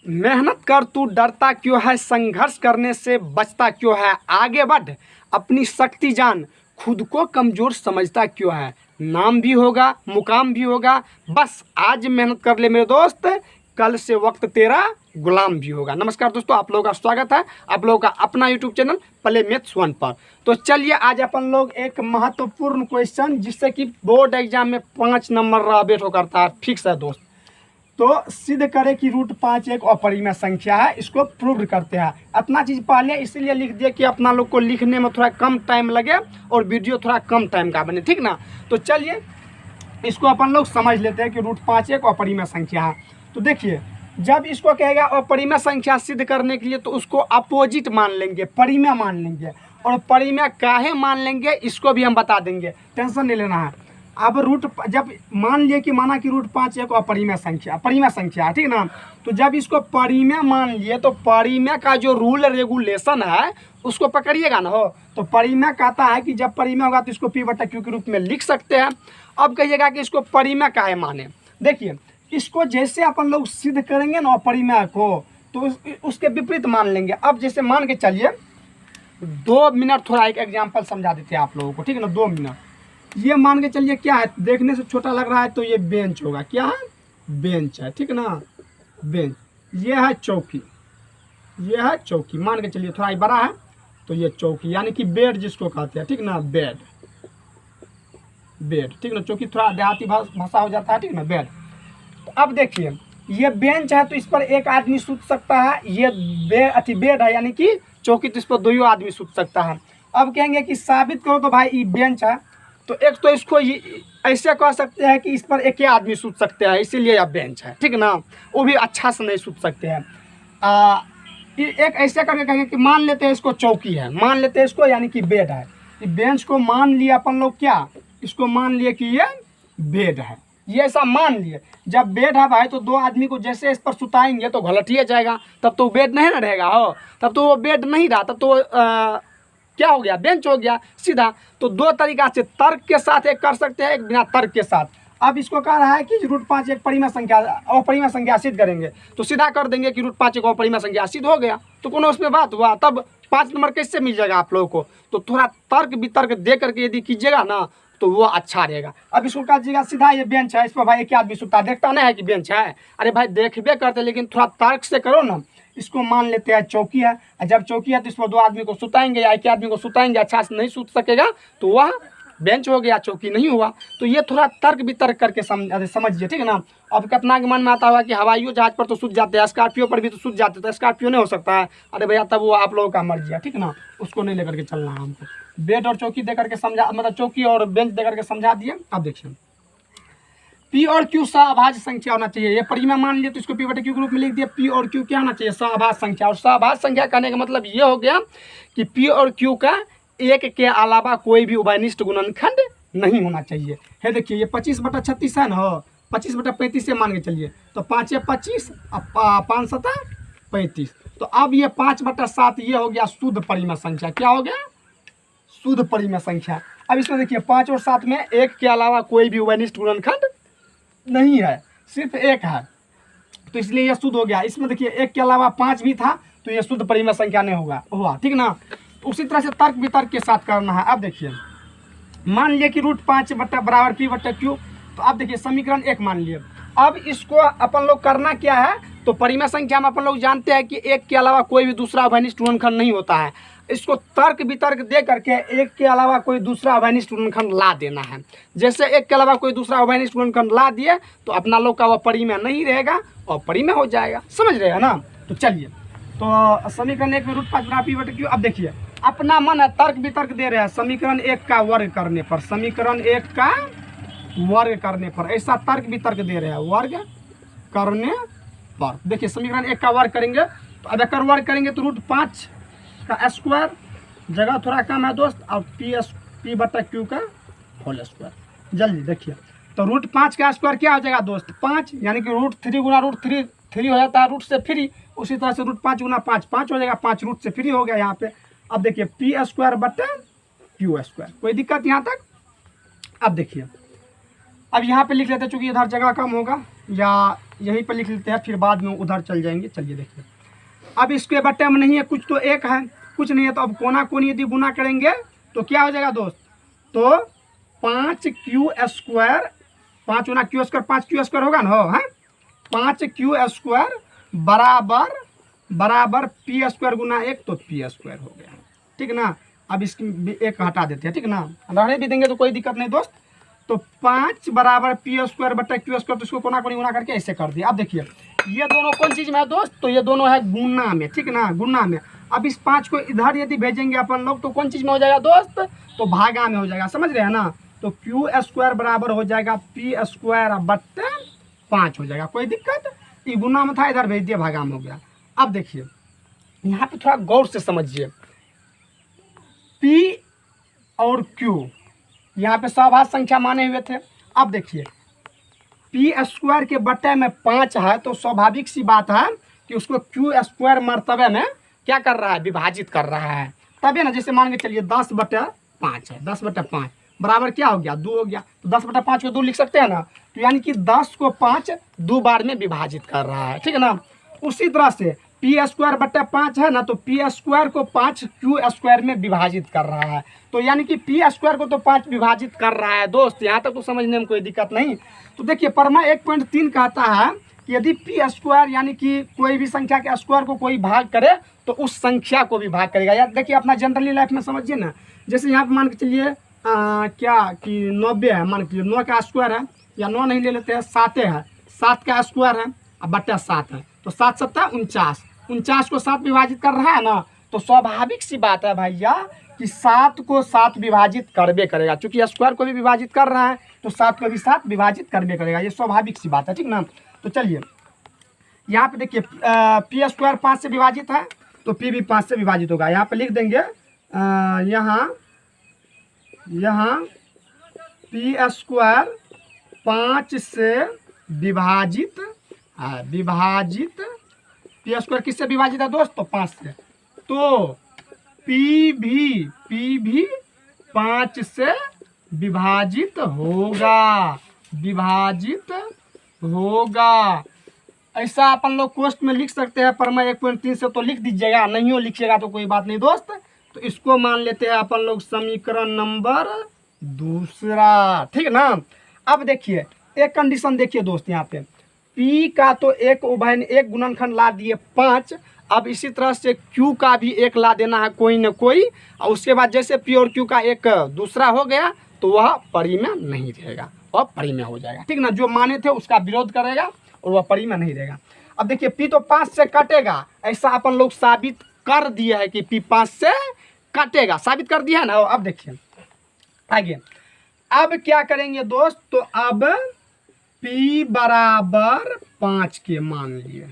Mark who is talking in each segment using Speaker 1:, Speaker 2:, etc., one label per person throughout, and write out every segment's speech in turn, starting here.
Speaker 1: मेहनत कर तू डरता क्यों है, संघर्ष करने से बचता क्यों है, आगे बढ़ अपनी शक्ति जान, खुद को कमज़ोर समझता क्यों है। नाम भी होगा, मुकाम भी होगा, बस आज मेहनत कर ले मेरे दोस्त, कल से वक्त तेरा गुलाम भी होगा। नमस्कार दोस्तों, आप लोगों का स्वागत है आप लोगों का अपना यूट्यूब चैनल प्ले मैथ्स 1 पर। तो चलिए आज अपन लोग एक महत्वपूर्ण क्वेश्चन जिससे कि बोर्ड एग्जाम में 5 नंबर बेट करता है, फिक्स है दोस्त। तो सिद्ध करें कि रूट 5 एक अपरिमेय संख्या है, इसको प्रूव करते हैं। अपना चीज़ पहले इसलिए लिख दिया कि अपना लोग को लिखने में थोड़ा कम टाइम लगे और वीडियो थोड़ा कम टाइम का बने, ठीक ना। तो चलिए इसको अपन लोग समझ लेते हैं कि रूट 5 एक अपरिमेय संख्या है। तो देखिए, जब इसको कहेगा अपरिमेय संख्या सिद्ध करने के लिए तो उसको अपोजिट मान लेंगे, परिमेय मान लेंगे, और परिमेय काहे मान लेंगे इसको भी हम बता देंगे, टेंशन नहीं लेना है। अब रूट जब मान लिए कि माना कि रूट 5 एक अपरिमेय संख्या परिमेय संख्या है, ठीक ना। तो जब इसको परिमेय मान लिए तो परिमेय का जो रूल रेगुलेशन है उसको पकड़िएगा ना। हो तो परिमेय कहता है कि जब परिमेय होगा तो इसको P/Q के रूप में लिख सकते हैं। अब कहिएगा कि इसको परिमेय काहे माने। देखिए, इसको जैसे अपन लोग सिद्ध करेंगे ना परिमेय को, तो उसके विपरीत मान लेंगे। अब जैसे मान के चलिए 2 मिनट थोड़ा एक एग्जाम्पल समझा देते हैं आप लोगों को, ठीक है ना। 2 मिनट ये मान के चलिए क्या है, देखने से छोटा लग रहा है तो ये बेंच होगा। क्या है? बेंच है, ठीक ना, बेंच। ये है चौकी, ये है चौकी। मान के चलिए थोड़ा बड़ा है तो ये चौकी, यानी कि बेड जिसको कहते हैं, ठीक ना, बेड, बेड, ठीक ना। चौकी थोड़ा देहाती भाषा हो जाता है, ठीक ना, बेड। तो अब देखिए, ये बेंच है तो इस पर एक आदमी सूत सकता है। ये बेड है यानी कि चौकी, तो इस पर 2 आदमी सूत सकता है। अब कहेंगे कि साबित करो तो भाई ये बेंच है, तो एक तो इसको ऐसे कह सकते हैं कि इस पर एक ही आदमी सूत सकते हैं, इसीलिए यह बेंच है, ठीक ना। वो भी अच्छा से नहीं सूत सकते हैं। एक ऐसे करके कहेंगे कि मान लेते हैं इसको चौकी है, मान लेते हैं इसको यानी कि बेड है। बेंच को मान लिया अपन लोग, क्या इसको मान लिए कि ये बेड है, ये ऐसा मान लिए। जब बेड है भाई तो 2 आदमी को जैसे इस पर सुताएंगे तो गलत ही जाएगा, तब तो बेड नहीं ना रहेगा। हो तब तो वो बेड नहीं रहा, तब तो क्या हो गया, बेंच हो गया सीधा। तो 2 तरीका से, तर्क के साथ एक कर सकते हैं, एक बिना तर्क के साथ। अब इसको कह रहा है कि रूट 5 एक परिमेय संख्या अपरिमेय संख्या सिद्ध करेंगे, तो सीधा कर देंगे कि रूट 5 एक अपरिमेय संख्या सिद्ध हो गया। तो कौन उसमें बात हुआ, तब 5 नंबर कैसे मिल जाएगा आप लोगों को। तो थोड़ा तर्क वितर्क दे करके यदि कीजिएगा ना तो वो अच्छा रहेगा। अब इसको कहिएगा सीधा ये बेंच है, इस पर भाई एक आदमी सुता, देखता नहीं है कि बेंच है। अरे भाई देखबे करते, लेकिन थोड़ा तर्क से करो ना। इसको मान लेते हैं चौकी है, जब चौकी है तो इस पर 2 आदमी को सुताएंगे या एक आदमी को सुताएंगे, अच्छा से नहीं सूत सकेगा तो वह बेंच हो गया, चौकी नहीं हुआ। तो ये थोड़ा तर्क वितर्क करके समझिए, ठीक है ना। अब कितना के मन में आता हुआ कि हवाई जहाज पर तो सूत जाते हैं, स्कॉर्पियो पर भी तो सूत जाते, तो स्कॉर्पियो नहीं हो सकता है। अरे भैया तब वो आप लोगों का मर्जी है, ठीक है ना, उसको नहीं लेकर के चलना है हमको। बेड और चौकी दे करके समझा, मतलब चौकी और बेंच दे करके समझा दिए। अब देखिए, P और Q सहभाज्य संख्या होना चाहिए। ये परिमेय मान लिए तो इसको P/Q के रूप में लिख दिया। P और Q क्या होना चाहिए, सहभाज्य संख्या। और सहभाज्य संख्या कहने का मतलब ये हो गया कि P और Q का एक के अलावा कोई भी उभयनिष्ठ गुणनखंड नहीं होना चाहिए। है देखिए, ये 25/36 है ना, 25/35 से मान के चलिए, तो 5 या 25, 5 7 35। तो अब ये 5/7 ये हो गया शुद्ध परिमेय संख्या। क्या हो गया, शुद्ध परिमेय संख्या। अब इसमें देखिए 5 और 7 में एक के अलावा कोई भी उभयनिष्ठ गुणनखंड नहीं है, सिर्फ एक है, तो इसलिए यह शुद्ध हो गया। इसमें देखिए 1 के अलावा 5 भी था तो यह शुद्ध परिमेय संख्या नहीं हुआ, ठीक ना। उसी तरह से तर्क वितर्क के साथ करना है। अब देखिए, मान लिए कि रूट 5 बराबर P/Q, तो अब देखिए समीकरण 1 मान लिए। अब इसको अपन लोग करना क्या है, तो परिमेय संख्या में अपन लोग जानते हैं कि 1 के अलावा कोई भी दूसरा उभयनिष्ठ गुणनखंड नहीं होता है। इसको तर्क वितर्क दे करके 1 के अलावा कोई दूसरा उभयनिष्ठ गुणनखंड ला देना है। जैसे 1 के अलावा कोई दूसरा उभयनिष्ठ गुणनखंड ला दिए तो अपना लोग का वह परिमेय नहीं रहेगा और परिमेय हो जाएगा, समझ रहे हैं ना। तो चलिए, तो समीकरण 1 में रूट 5 बराबर P/Q। अब देखिए, अपना मन है, तर्क वितर्क दे रहे हैं समीकरण 1 का वर्ग करने पर, समीकरण 1 का वर्ग करने पर, ऐसा तर्क वितर्क दे रहे हैं वर्ग करने पर। देखिए समीकरण 1 का वर्ग करेंगे तो अब अगर वर्ग करेंगे तो रूट 5 का स्क्वायर, जगह थोड़ा कम है दोस्त, और P/Q का होल स्क्वायर। जल्दी देखिए, तो रूट 5 का स्क्वायर क्या हो जाएगा दोस्त, 5, यानी कि रूट 3 गुना रूट 3 हो जाता है, रूट से फ्री। उसी तरह से रूट 5 गुना 5 5 हो जाएगा, 5 रूट से फ्री हो गया यहाँ पे। अब देखिए P/Q², कोई दिक्कत यहाँ तक। अब देखिए, अब यहाँ पे लिख लेते हैं, चूंकि इधर जगह कम होगा, या यहीं पर लिख लेते हैं, फिर बाद में उधर चल जाएंगे। चलिए देखिए, अब इसके बट्टे में नहीं है कुछ, तो एक है, कुछ नहीं है, तो अब कोना कोनी यदि गुना करेंगे तो क्या हो जाएगा दोस्त, तो 5q², 5 गुना q² 5q² होगा ना, है 5q² बराबर p² गुना 1, तो p² हो गया, ठीक ना। अब इसकी एक हटा देते हैं, ठीक ना, रहने भी देंगे तो कोई दिक्कत नहीं दोस्त। तो 5 बराबर p² बटा q², तो इसको कोना कोनी गुना करके ऐसे कर दिया। अब देखिए ये दोनों कौन चीज़ में है दोस्त, तो ये दोनों है गुना में, ठीक ना, गुना में। अब इस 5 को इधर यदि भेजेंगे अपन लोग तो कौन चीज़ में हो जाएगा दोस्त, तो भागा में हो जाएगा, समझ रहे हैं ना। तो q² बराबर हो जाएगा p² बट्टे 5 हो जाएगा, कोई दिक्कत, ये गुना में था, इधर भेज दिया, भागा में हो गया। अब देखिए यहाँ पे थोड़ा गौर से समझिए, p और q यहाँ पे सभाज्य संख्या माने हुए थे। अब देखिए p² के बट्टे में 5 है, तो स्वाभाविक सी बात है कि उसको q² मर्तबे में क्या कर रहा है, विभाजित कर रहा है, तभी ना। जैसे मान के चलिए 10/5 है, 10/5 बराबर क्या हो गया, 2 हो गया, तो 10/5 को 2 लिख सकते हैं ना। तो यानी कि 10 को 5 2 बार में विभाजित कर रहा है, ठीक है ना। उसी तरह से p² बट्टे 5 है ना, तो p² को 5 q² में विभाजित कर रहा है, तो यानी कि p² को तो 5 विभाजित कर रहा है दोस्त। यहाँ तक तो समझने में कोई दिक्कत नहीं। तो देखिए परमा 1.3 कहता है कि यदि p² यानी कि कोई भी संख्या के स्क्वायर को कोई भाग करे तो उस संख्या को भी भाग करेगा। या देखिए अपना जनरली लाइफ में समझिए ना, जैसे यहाँ पर मान के चलिए क्या कि 90 है, मान के चलिए 9 का स्क्वायर है, या 9 नहीं ले लेते हैं, 7 है, 7 का स्क्वायर है अब बट्टा 7 है, तो 7 7 49, 49 को 7 विभाजित कर रहा है ना। तो स्वाभाविक सी बात है भैया कि 7 को 7 विभाजित करबे करेगा, क्योंकि स्क्वायर को भी विभाजित कर रहा है तो 7 को भी 7 विभाजित करबे करेगा, ये स्वाभाविक सी बात है, ठीक ना। तो चलिए यहाँ पे देखिए p² 5 से विभाजित है, तो p भी 5 से विभाजित होगा। यहाँ पे लिख देंगे यहाँ p² 5 से विभाजित है, विभाजित p² किससे विभाजित है दोस्त, तो 5 से, तो p भी 5 से विभाजित होगा, विभाजित होगा। ऐसा अपन लोग क्वेश्चन में लिख सकते हैं, पर मैं 1.3 से तो लिख दीजिएगा, नहीं हो लिखिएगा तो कोई बात नहीं दोस्त। तो इसको मान लेते हैं अपन लोग समीकरण नंबर 2, ठीक है ना। अब देखिए एक कंडीशन देखिए दोस्त, यहाँ पे p का तो एक गुणनखंड ला दिए 5, अब इसी तरह से q का भी एक ला देना है कोई न कोई, और उसके बाद जैसे p और q का एक दूसरा हो गया तो वह परिमेय नहीं रहेगा, वह परिमेय हो जाएगा, ठीक ना। जो माने थे उसका विरोध करेगा और वह परिमेय नहीं रहेगा। अब देखिए p तो 5 से कटेगा, ऐसा अपन लोग साबित कर दिया है कि p 5 से कटेगा, साबित कर दिया है ना। अब देखिए आगे, अब क्या करेंगे दोस्त, तो अब p बराबर 5 के मान लिए।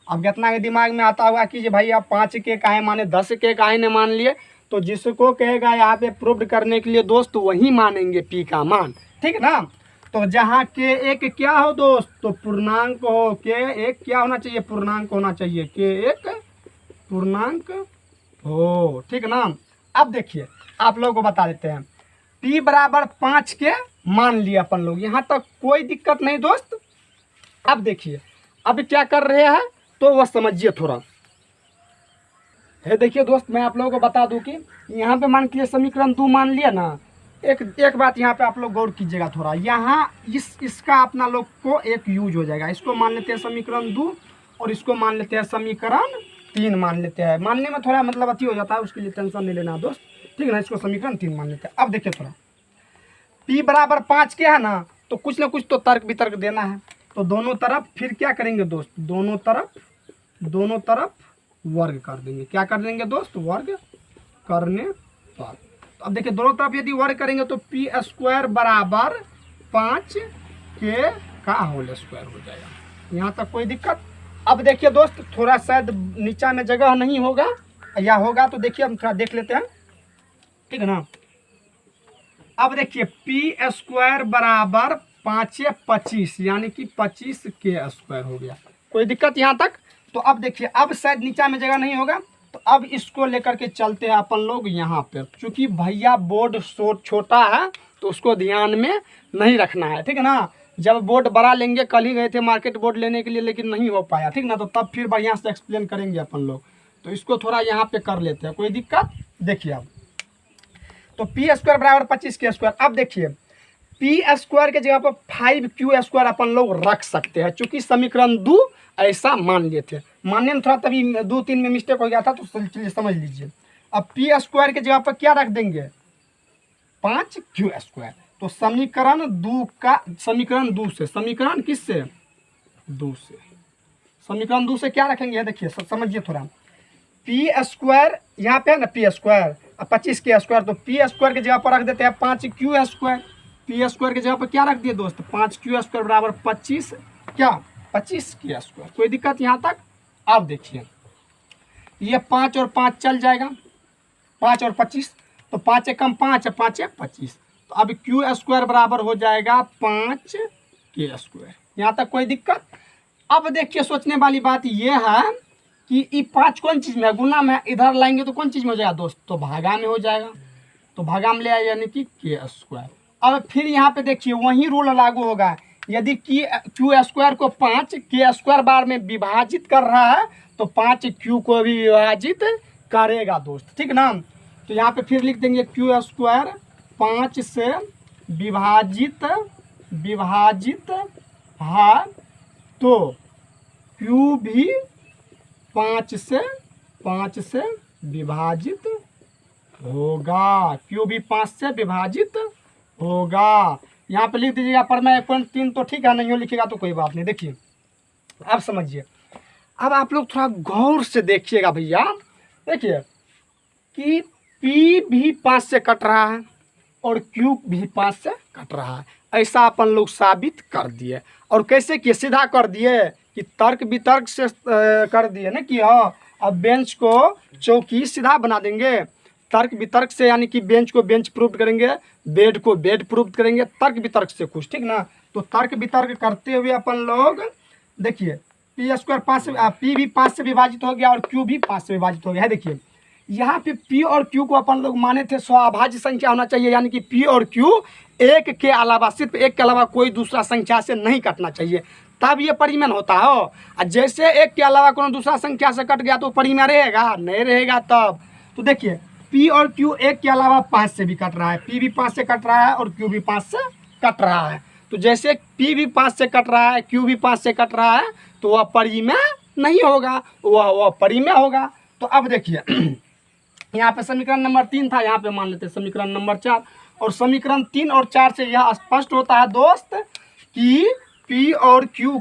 Speaker 1: अब कितना के दिमाग में आता होगा कि भाई आप 5 के काहे माने, 10 के काहे ने मान लिए, तो जिसको कहेगा यहाँ पे प्रूव करने के लिए दोस्त वही मानेंगे p का मान, ठीक है ना। तो जहाँ k1 क्या हो दोस्त, तो पूर्णांक हो, k1 क्या होना चाहिए, पूर्णांक होना चाहिए, k1 पूर्णांक हो, ठीक है ना। अब देखिए आप लोगों को बता देते हैं, p बराबर 5 के मान लिए अपन लोग, यहाँ तक कोई दिक्कत नहीं दोस्त। अब देखिए अब क्या कर रहे हैं तो वह समझिए थोड़ा है। देखिए दोस्त मैं आप लोगों को बता दूं कि यहाँ पे मान के लिए समीकरण 2 मान लिया ना, एक बात यहाँ पे आप लोग गौर कीजिएगा थोड़ा, यहाँ इसका अपना लोग को एक यूज हो जाएगा। इसको मान लेते हैं समीकरण 2 और इसको मान लेते हैं समीकरण 3 मान लेते हैं। मानने में थोड़ा मतलब अति हो जाता है, उसके लिए टेंशन नहीं लेना दोस्त, ठीक है ना। इसको समीकरण 3 मान लेते हैं। अब देखिए थोड़ा p बराबर 5 के है ना, तो कुछ ना कुछ तो तर्क वितर्क देना है, तो दोनों तरफ फिर क्या करेंगे दोस्त, दोनों तरफ वर्ग कर देंगे। क्या कर देंगे दोस्त, वर्ग करने पर। तो अब देखिए दोनों तरफ यदि वर्ग करेंगे तो p² बराबर 5 के का होल स्क्वायर हो जाएगा, यहाँ तक कोई दिक्कत। अब देखिए दोस्त थोड़ा शायद नीचा में जगह नहीं होगा, या होगा तो देखिए हम थोड़ा देख लेते हैं, ठीक है ना। अब देखिए p² बराबर 5 25 यानी कि 25 के स्क्वायर हो गया, कोई दिक्कत यहाँ तक। तो अब देखिए अब शायद नीचा में जगह नहीं होगा, तो अब इसको लेकर के चलते हैं अपन लोग यहाँ पर, क्योंकि भैया बोर्ड छोटा है तो उसको ध्यान में नहीं रखना है, ठीक है ना। जब बोर्ड बड़ा लेंगे, कल ही गए थे मार्केट बोर्ड लेने के लिए लेकिन नहीं हो पाया, ठीक ना, तो तब फिर बढ़िया से एक्सप्लेन करेंगे अपन लोग। तो इसको थोड़ा यहाँ पे कर लेते हैं, कोई दिक्कत। देखिए अब तो पी स्क्वायर बराबर 25 k²। अब देखिए पी स्क्वायर के जगह पर 5q² अपन लोग रख सकते हैं, चूंकि समीकरण 2 ऐसा मान लिए थे। मानने में थोड़ा तभी 2-3 में मिस्टेक हो गया था, तो चलिए समझ लीजिए। अब पी स्क्वायर के जगह पर क्या रख देंगे, 5q²। तो समीकरण 2 का, समीकरण 2 से, समीकरण किससे, 2 से, समीकरण 2 से क्या रखेंगे, देखिए समझिए थोड़ा। पी स्क्वायर यहाँ पे है ना, पी स्क्वायर, 25k², तो पी स्क्वायर के जगह पर रख देते हैं 5q²। पी स्क्वायर के जगह पर क्या रख दिए दोस्त, 5q² बराबर 25 क्या, 25k²। कोई दिक्कत यहाँ तक। अब देखिए ये 5 और 5 चल जाएगा, 5 और 25, तो 5 एक कम 5 है, 5 एक 25। तो अब q² बराबर हो जाएगा 5k²। यहाँ तक कोई दिक्कत। अब देखिए सोचने वाली बात ये है कि ये 5 कौन चीज़ में है, गुना में, इधर लाएंगे तो कौन चीज़ में हो जाएगा दोस्त, तो भागा में हो जाएगा। तो भागा में ले आए यानी कि k²। अब फिर यहाँ पे देखिए वही रूल लागू होगा, यदि q² को 5k² बार में विभाजित कर रहा है तो 5q को भी विभाजित करेगा दोस्त, ठीक ना। तो यहाँ पे फिर लिख देंगे q² 5 से विभाजित है, तो q भी 5 से विभाजित होगा, q भी 5 से विभाजित होगा। यहाँ पे लिख दीजिएगा, पर मैं 1.3 तो ठीक है, नहीं हो लिखेगा तो कोई बात नहीं। देखिए अब समझिए, अब आप लोग थोड़ा गौर से देखिएगा भैया। देखिए कि P भी 5 से कट रहा है और Q भी 5 से कट रहा है, ऐसा अपन लोग साबित कर दिए। और कैसे किए, सीधा कर दिए कि तर्क वितर्क से कर दिए ना कि हाँ अब बेंच को चौकी सीधा बना देंगे। तर्क वितर्क से यानी कि बेंच को बेंच प्रूव करेंगे, बेड को बेड प्रूव करेंगे, तर्क वितर्क से कुछ, ठीक ना। तो तर्क वितर्क करते हुए अपन लोग देखिए p² 5 से, P भी 5 से विभाजित हो गया और Q भी 5 से विभाजित हो गया है। देखिए यहाँ पे P और Q को अपन लोग माने थे स्वाभाज्य संख्या होना चाहिए, यानी कि P और Q एक के अलावा, सिर्फ एक के अलावा कोई दूसरा संख्या से नहीं कटना चाहिए, तब ये परिमेय होता हो। और जैसे एक के अलावा कोई दूसरा संख्या से कट गया तो परिमेय रहेगा, नहीं रहेगा तब। तो देखिए P और Q एक के अलावा 5 से भी कट रहा है, P भी 5 से कट रहा है और Q भी 5 से कट रहा है। तो जैसे P भी 5 से कट रहा है, Q भी 5 से कट रहा है, तो वह परिमेय नहीं होगा, वह परिमेय होगा। तो अब देखिए यहाँ पे समीकरण नंबर 3 था, यहाँ पे मान लेते हैं समीकरण नंबर 4। और समीकरण 3 और 4 से यह स्पष्ट होता है दोस्त कि P और Q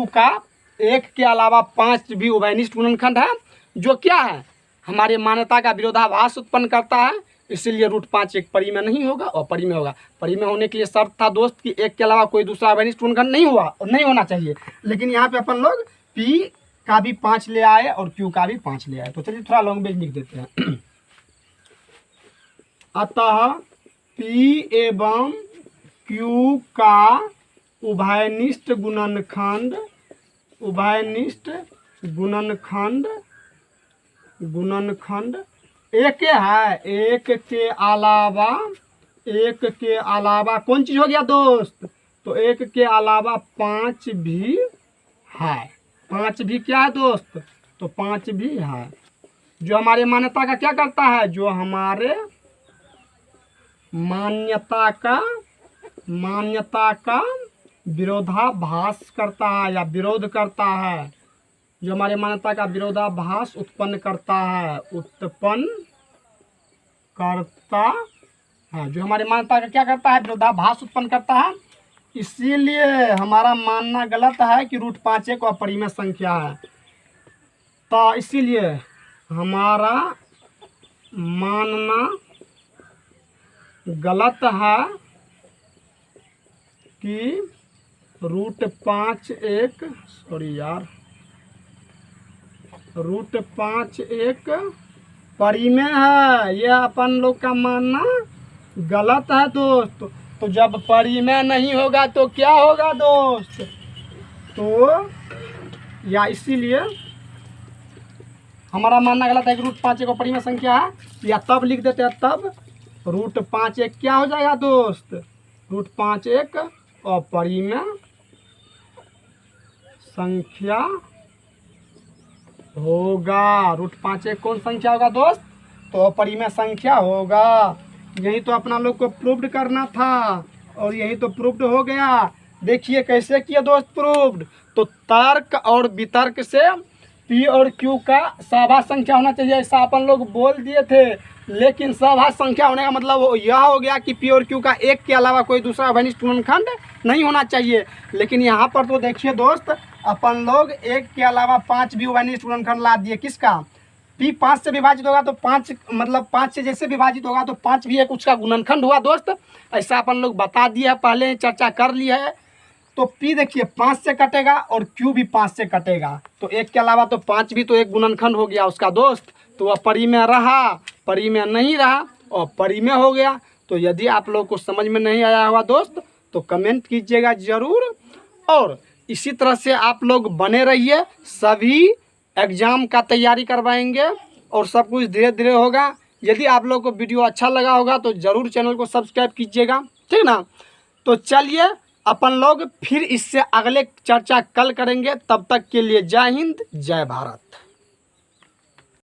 Speaker 1: का एक के अलावा 5 भी उभयनिष्ठ गुणनखंड है, जो क्या है, हमारे मान्यता का विरोधाभास उत्पन्न करता है। इसीलिए √5 एक परिमेय नहीं होगा और परिमेय होगा। परिमेय होने के लिए शर्त था दोस्त कि एक के अलावा कोई दूसरा उभयनिष्ठ गुणनखंड नहीं होना चाहिए। लेकिन यहाँ पे अपन लोग P का भी 5 ले आए और Q का भी 5 ले आए। तो चलिए थोड़ा लॉन्ग लिख देते हैं। अतः P एवं Q का उभयनिष्ठ गुणनखंड एक है, एक के अलावा कौन चीज हो गया दोस्त, तो एक के अलावा 5 भी है। 5 भी क्या है दोस्त, तो 5 भी है, जो हमारे मान्यता का क्या करता है, जो हमारे मान्यता का विरोधाभास करता है या विरोध करता है, जो हमारे मान्यता का विरोधाभास उत्पन्न करता है, जो हमारे मान्यता का क्या करता है, विरोधाभास उत्पन्न करता है। इसीलिए हमारा मानना गलत है कि √5 एक अपरिमेय संख्या है। तो इसीलिए हमारा मानना गलत है कि √5 एक परिमेय है। यह अपन लोग का मानना गलत है दोस्त। तो जब परिमेय नहीं होगा तो क्या होगा दोस्त, तो या इसीलिए हमारा मानना गलत है कि √5 एक परिमेय संख्या है। या तब लिख देते हैं, तब √5 एक क्या हो जाएगा दोस्त, √5 एक अपरिमेय संख्या होगा। √5 एक कौन संख्या होगा दोस्त? तो अपरिमेय संख्या होगा। यही तो अपना लोग को प्रूव्ड करना था और यही तो प्रूव्ड हो गया। देखिए कैसे किया दोस्त प्रूव्ड। तो तर्क और वितर्क से P और Q का सहभाज्य संख्या होना चाहिए, ऐसा अपन लोग बोल दिए थे। लेकिन सहभाज्य संख्या होने का मतलब यह हो गया कि P और Q का एक के अलावा कोई दूसरा अभिनिष्ट गुणनखंड नहीं होना चाहिए। लेकिन यहाँ पर तो देखिए दोस्त, अपन लोग एक के अलावा 5 भी अभिनिष्ट गुणनखंड ला दिए। किसका? P 5 से विभाजित होगा तो 5 मतलब 5 से जैसे विभाजित होगा तो 5 भी एक उसका गुणनखंड हुआ दोस्त। ऐसा अपन लोग बता दिया है, पहले चर्चा कर ली है। तो P देखिए 5 से कटेगा और Q भी 5 से कटेगा, तो एक के अलावा तो 5 भी तो एक गुणनखंड हो गया उसका दोस्त। तो वह परिमेय रहा, परिमेय नहीं रहा और परिमेय हो गया। तो यदि आप लोग को समझ में नहीं आया हुआ दोस्त तो कमेंट कीजिएगा ज़रूर। और इसी तरह से आप लोग बने रहिए, सभी एग्ज़ाम का तैयारी करवाएंगे और सब कुछ धीरे धीरे होगा। यदि आप लोग को वीडियो अच्छा लगा होगा तो ज़रूर चैनल को सब्सक्राइब कीजिएगा, ठीक ना। तो चलिए अपन लोग फिर इससे अगले चर्चा कल करेंगे। तब तक के लिए जय हिंद, जय भारत।